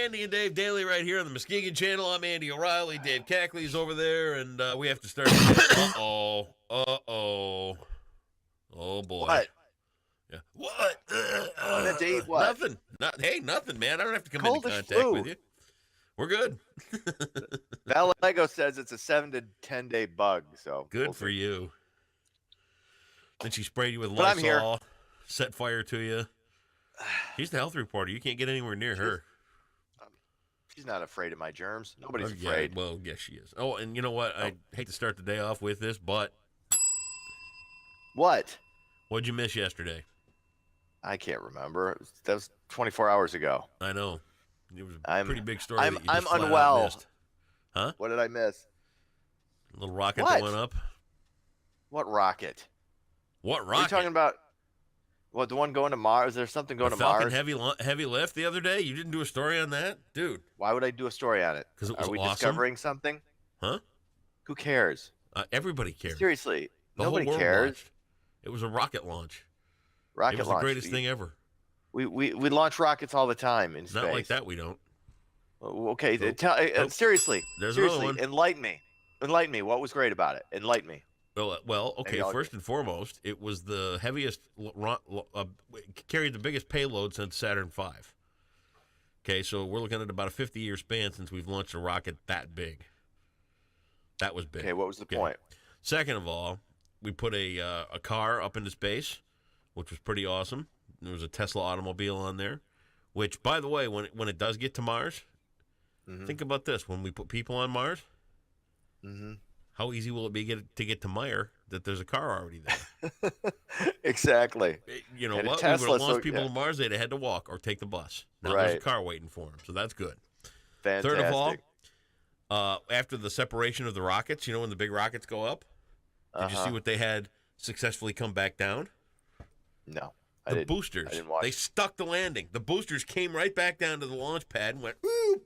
Andy and Dave Daly right here on the Muskegon Channel. I'm Andy O'Reilly. Dave Cackley's over there, and we have to start. Uh-oh. Uh-oh. Oh, boy. What? Yeah. What? Dave, what? Nothing. Hey, nothing, man. I don't have to come Cold into as contact flu. with you. We're good. Valego says it's a 7 to 10 day bug. So Good for you. Then she sprayed you with But I'm here. Lysol, set fire to you. She's the health reporter. You can't get anywhere near her. She's not afraid of my germs. Nobody's afraid. Well, yes, she is. Oh, and you know what? I hate to start the day off with this, but What? what'd you miss yesterday? I can't remember. That was 24 hours ago. I know. It was a pretty big story. I'm that you just flat out unwell. missed. Huh? What did I miss? A little rocket What? that went up. What rocket? What rocket? What are you talking about? What, the one going to Mars? Is there something going the to Falcon Mars? heavy lift the other day? You didn't do a story on that? Dude. Why would I do a story on it? 'Cause it was Are we awesome. discovering something? Huh? Who cares? Everybody cares. Seriously, The nobody whole world cares. watched. It was a rocket launch. Rocket It was launch. the greatest thing ever. We launch rockets all the time in space. Not like that, we don't. Okay, Nope. seriously, There's another one. enlighten me. Enlighten me. What was great about it? Enlighten me. Well, okay. First and foremost, it was the heaviest, carried the biggest payload since Saturn V. Okay, so we're looking at about a 50-year span since we've launched a rocket that big. That was big. Okay, what was the point? Second of all, we put a car up into space, which was pretty awesome. There was a Tesla automobile on there, which, by the way, when it does get to Mars, think about this: when we put people on Mars. How easy will it be to get to Meyer that there's a car already there? Exactly. You know And a what? Tesla, we would have launched so- people yeah. to Mars. They'd have had to walk or take the bus. Now there's a Right. car waiting for them, so that's good. Fantastic. Third of all, after the separation of the rockets, you know when the big rockets go up, did you see what they had successfully come back down? No. The boosters. I didn't watch. They stuck the landing. The boosters came right back down to the launch pad and went, "Ooh,"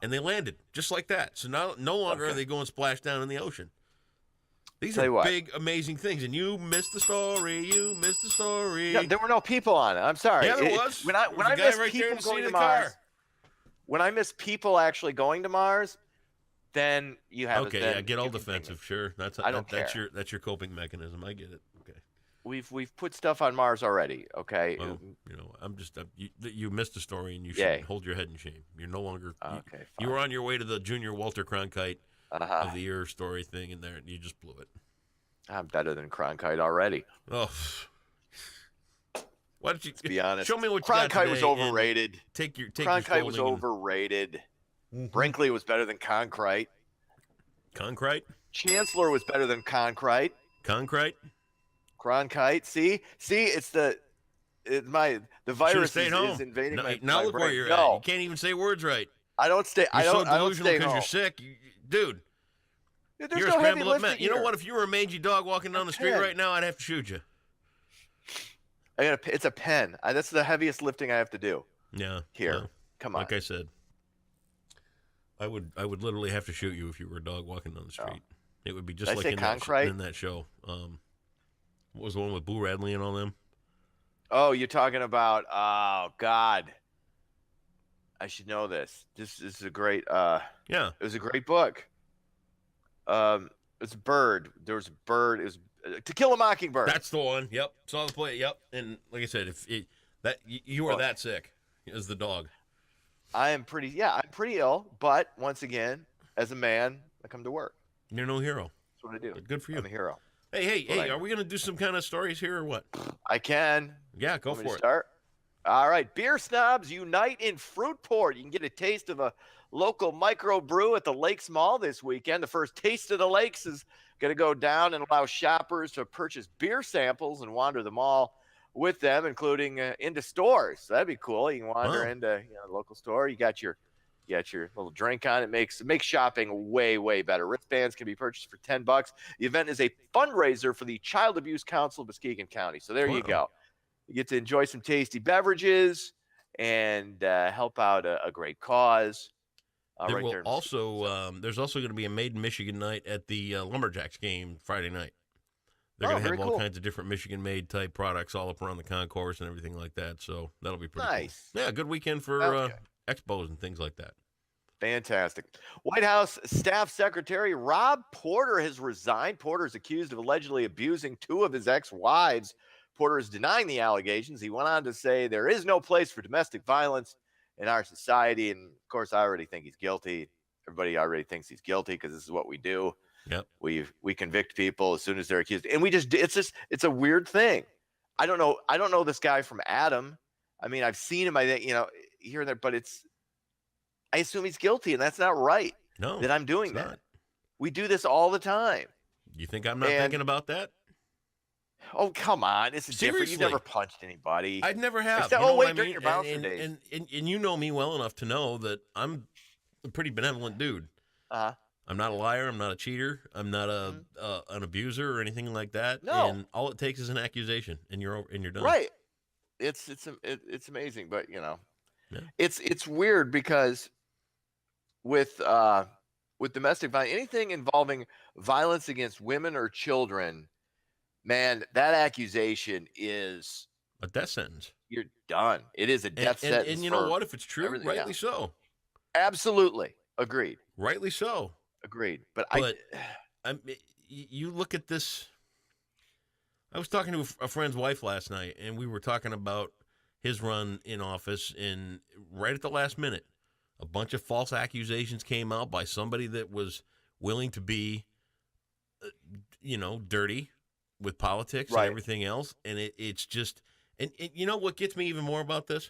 and they landed just like that. So now no longer are they going splash down in the ocean. These are big, amazing things, and you missed the story. You missed the story. No, there were no people on it. I'm sorry. Yeah, there was. When I There was a guy miss right there in people the seat going of to the car. Mars, when I miss people actually going to Mars, then you have Okay, then yeah, get all you can defensive. think Sure, I don't that's care. your coping mechanism. I get it. Okay. We've put stuff on Mars already. Okay. Well, you know, I'm just you missed a story, and you Yay. should hold your head in shame. You're no longer. Okay. You were on your way to the Junior Walter Cronkite of Uh-huh. the Year story thing, and there you just blew it. I'm better than Cronkite already. Oh. Why don't you To be honest, show me what you got Cronkite was today and overrated. Take your Cronkite was scolding and- overrated. Brinkley was better than Concrete. Concrete? Chancellor was better than Concrete. Concrete? Cronkite. See, it's the virus stayed is home. invading Now, my now look brain. where you're No, at. You can't even say words right. I don't stay. You're I don't. so I don't delusional stay because home. you're sick. Dude, There's you're no a heavy scrambled up lifting man. You know here. what? If you were a mangy dog walking down the street pen. right now, I'd have to shoot you. It's a pen. That's the heaviest lifting I have to do. Yeah. Here, well, come on. like I said, I would literally have to shoot you if you were a dog walking down the street. It would be just Did I like say in that show. What was the one with Boo Radley and all them? Oh, you're talking about? Oh God, I should know this. This is a great. Yeah. It was a great book. It's a bird. There was a bird. It was To Kill a Mockingbird. That's the one. Yep. Saw the play. Yep. And like I said, if you were that sick as the dog. I'm pretty ill, but once again, as a man, I come to work. You're no hero. That's what I do. But good for you. I'm a hero. Hey, are we going to do some kind of stories here or what? I can. Yeah, go Want me to for it. start? All right. Beer snobs unite in Fruitport. You can get a taste of a local microbrew at the Lakes Mall this weekend. The first Taste of the Lakes is going to go down and allow shoppers to purchase beer samples and wander the mall with them, including into stores. So that'd be cool. You can wander into a local store. You got your little drink on. It makes shopping way better. Wristbands can be purchased for $10. The event is a fundraiser for the Child Abuse Council of Muskegon County. So there you go. You get to enjoy some tasty beverages and help out a great cause. There will also there's also going to be a Made in Michigan night at the Lumberjacks game Friday night. They're going to have all kinds of different Michigan-made type products all up around the concourse and everything like that. So that'll be pretty nice. Cool. Yeah, good weekend for expos and things like that. Fantastic. White House Staff Secretary Rob Porter has resigned. Porter is accused of allegedly abusing two of his ex-wives. Porter is denying the allegations. He went on to say there is no place for domestic violence in our society. And of course, I already think he's guilty. Everybody already thinks he's guilty because this is what we do. Yep. We convict people as soon as they're accused. And it's a weird thing. I don't know this guy from Adam. I mean, I've seen him, here and there, but I assume he's guilty, and that's not right. No, that I'm doing that. Not. We do this all the time. You think I'm not thinking about that? Oh, come on. This is Seriously. different. You've never punched anybody. I'd never have. Except, during your bouncer days. And you know me well enough to know that I'm a pretty benevolent dude. Uh-huh. I'm not a liar. I'm not a cheater. I'm not an abuser or anything like that. No. And all it takes is an accusation, and you're done. Right. It's amazing, but Yeah. it's weird because with domestic violence, anything involving violence against women or children, man, that accusation is a death sentence. You're done. It is a death sentence. And you know what? If it's true, rightly so. Absolutely. Agreed. Rightly so. Agreed. But you look at this. I was talking to a friend's wife last night, and we were talking about his run in office, and right at the last minute, a bunch of false accusations came out by somebody that was willing to be, dirty with politics and everything else. And it's just, and you know what gets me even more about this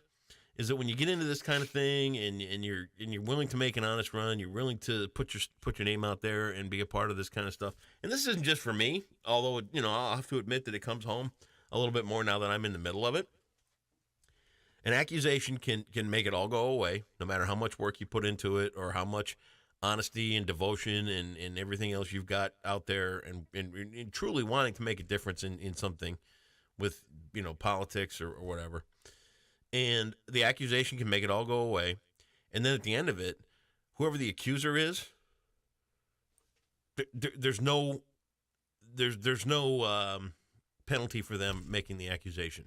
is that when you get into this kind of thing and you're willing to make an honest run, you're willing to put your name out there and be a part of this kind of stuff. And this isn't just for me, although I'll have to admit that it comes home a little bit more now that I'm in the middle of it. An accusation can make it all go away, no matter how much work you put into it or how much honesty and devotion and everything else you've got out there and truly wanting to make a difference in something with, politics or whatever. And the accusation can make it all go away. And then at the end of it, whoever the accuser is, there's no penalty for them making the accusation.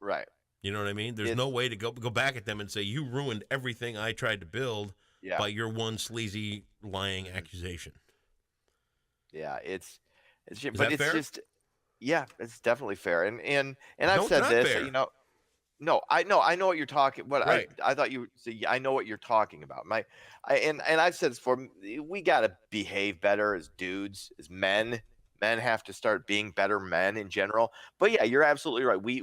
Right. You know what I mean? There's no way to go back at them and say, you ruined everything I tried to build by your one sleazy, lying accusation. Yeah, it's fair? just, it's definitely fair. And I've said this, fair. No, I know what you're talking. What right. I thought you said. I know what you're talking about. And I've said this before. We got to behave better as dudes, as men. Men have to start being better men in general. But yeah, you're absolutely right. We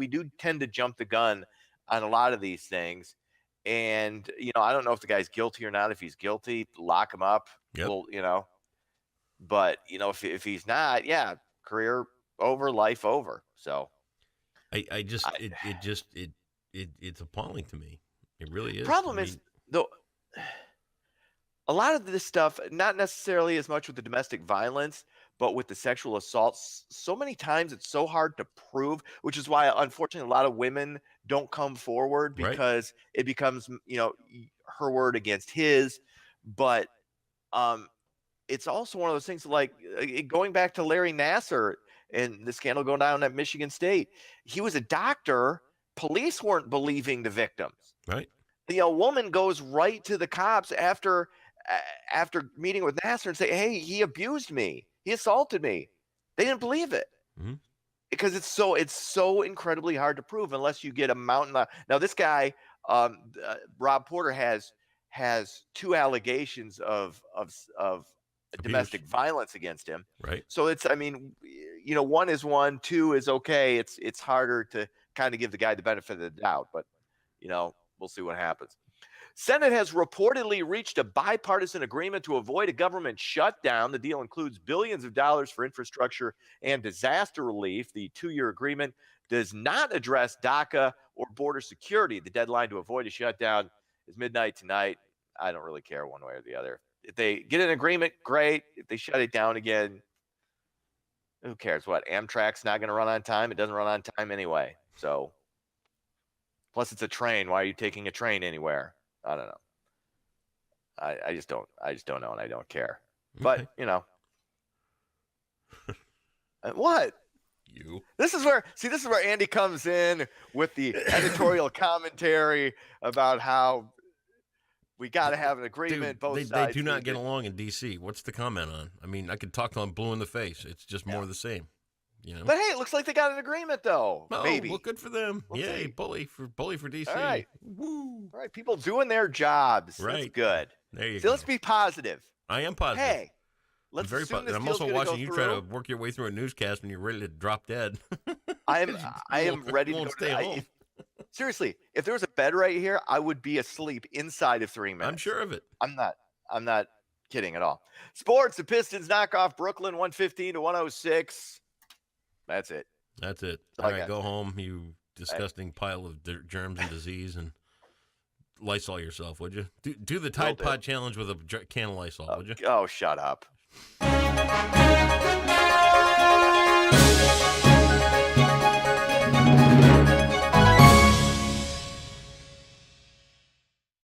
do tend to jump the gun on a lot of these things. And I don't know if the guy's guilty or not. If he's guilty, lock him up. Yep. Well, but if he's not, career over, life over. So. It's appalling to me. It really is. Problem is, though, a lot of this stuff, not necessarily as much with the domestic violence, but with the sexual assaults, so many times it's so hard to prove, which is why, unfortunately, a lot of women don't come forward because it becomes, her word against his. But it's also one of those things like going back to Larry Nassar and the scandal going down at Michigan State. He was a doctor. Police weren't believing the victims. Right. A woman goes right to the cops after meeting with Nassar and say, hey, he abused me. He assaulted me. They didn't believe it. Mm-hmm. Because it's so incredibly hard to prove unless you get a mountain. Now, this guy, Rob Porter, has two allegations of domestic violence against him. Right. So one is one, two is okay. It's harder to kind of give the guy the benefit of the doubt, but we'll see what happens. Senate has reportedly reached a bipartisan agreement to avoid a government shutdown. The deal includes billions of dollars for infrastructure and disaster relief. The 2-year agreement does not address DACA or border security. The deadline to avoid a shutdown is midnight tonight. I don't really care one way or the other. If they get an agreement, great. If they shut it down again, who cares? What? Amtrak's not going to run on time. It doesn't run on time anyway. So, plus it's a train. Why are you taking a train anywhere? I don't know. I just don't know, and I don't care. Okay. But what? You. This is where Andy comes in with the editorial commentary about how we got to have an agreement. Dude, both they sides. do not get along in D.C. What's the comment on? I mean, I could talk to them blue in the face. It's just more of the same. You know? But hey, it looks like they got an agreement, though. Oh, Maybe. well, good for them. We'll Yay, see. bully for DC. All right. Woo. All right, people doing their jobs. Right. That's good. There you So go. let's be positive. I am positive. Hey, let's I'm very assume this I'm deal's also gonna watching go you through. try to work your way through a newscast when you're ready to drop dead. I am ready to won't go stay home. Seriously, if there was a bed right here, I would be asleep inside of 3 minutes. I'm sure of it. I'm not kidding at all. Sports, the Pistons knock off Brooklyn 115-106. That's it. That's it. That's All all I right, got. go home, you disgusting pile of germs and disease, and Lysol yourself, would you? Do the Tide do. Pod challenge with a can of Lysol, would you? Oh, shut up.